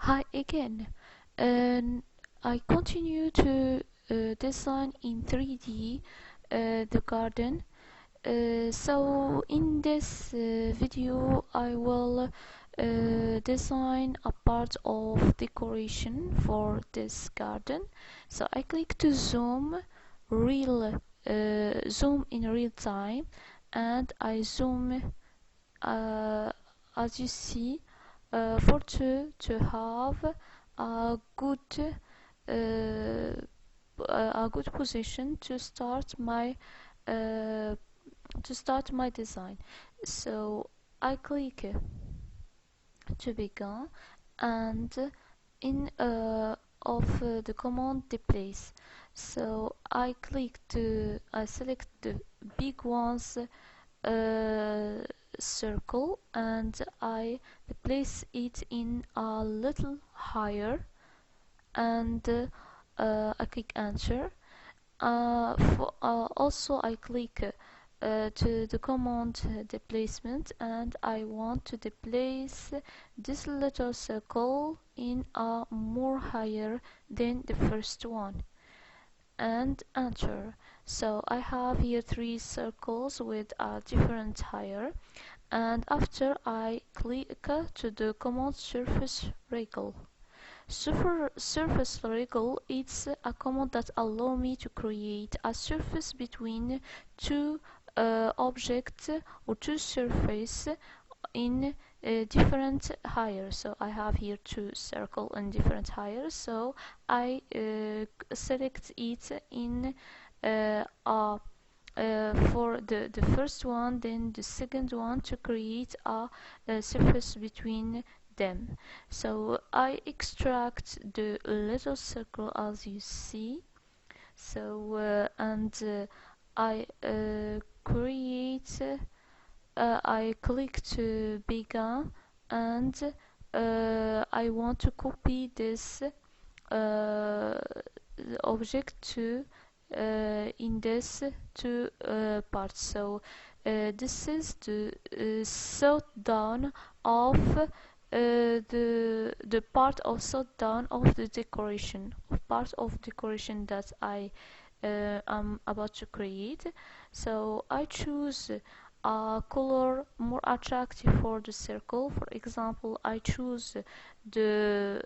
Hi again, and I continue to design in 3D the garden. So in this video I will design a part of decoration for this garden. So I click to zoom in real time, and I zoom as you see, to have a good position to start my design. So I click to begin, and in the command place. So I select the big ones circle, and I place it in a little higher, and I click enter. Also I click to the command displacement, and I want to displace this little circle in a more higher than the first one, and enter. So I have here 3 circles with a different higher, and after I click to the command surface wriggle. Surface wriggle is a command that allows me to create a surface between two objects or two surfaces in different higher. So I have here 2 circles in different higher, so I select it in for the first one, then the second one, to create a surface between them. So I extract the little circle as you see. So I create I click to begin, and I want to copy this object to in this 2 parts. So this is the sort down of the part of sort down of the decoration, that I am about to create. So I choose a color more attractive for the circle. For example, I choose the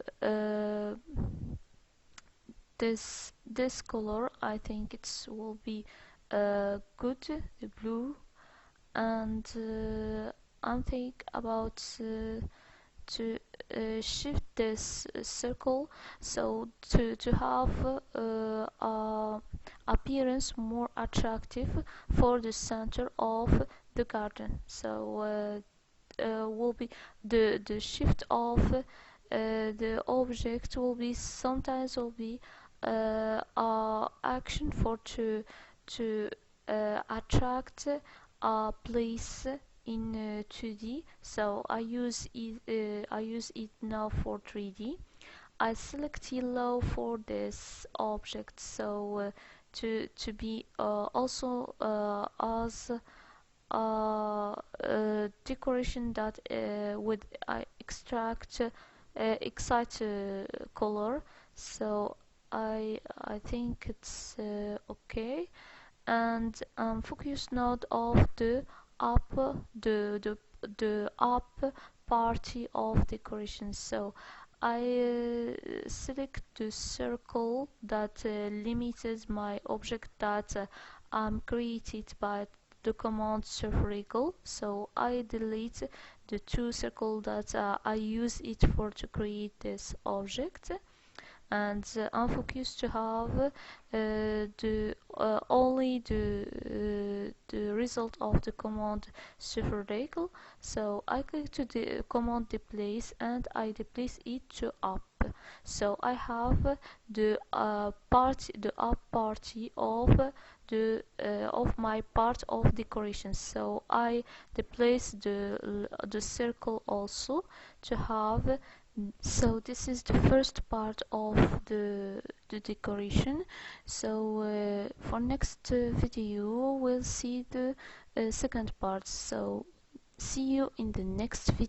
this color. I think it will be good, the blue, and I'm think about to shift this circle, so to have appearance more attractive for the center of the garden. So will be the shift of the object will be sometimes will be action for to attract a place in 2D. So I use it now for 3D. I select yellow for this object, so to be also as decoration that with I extract excite color. So I think it's okay, and focus node of the up the up party of decoration. So I select the circle that limited my object that created by the command circle. So I delete the 2 circles that I use it for to create this object, and I'm focused to have the only the result of the command circle. So I click to the command displace, and I displace it to up. So I have the the up party of my part of decoration. So I displace the circle also to have. So this is the first part of the decoration. So for next video we'll see the second part. So see you in the next video.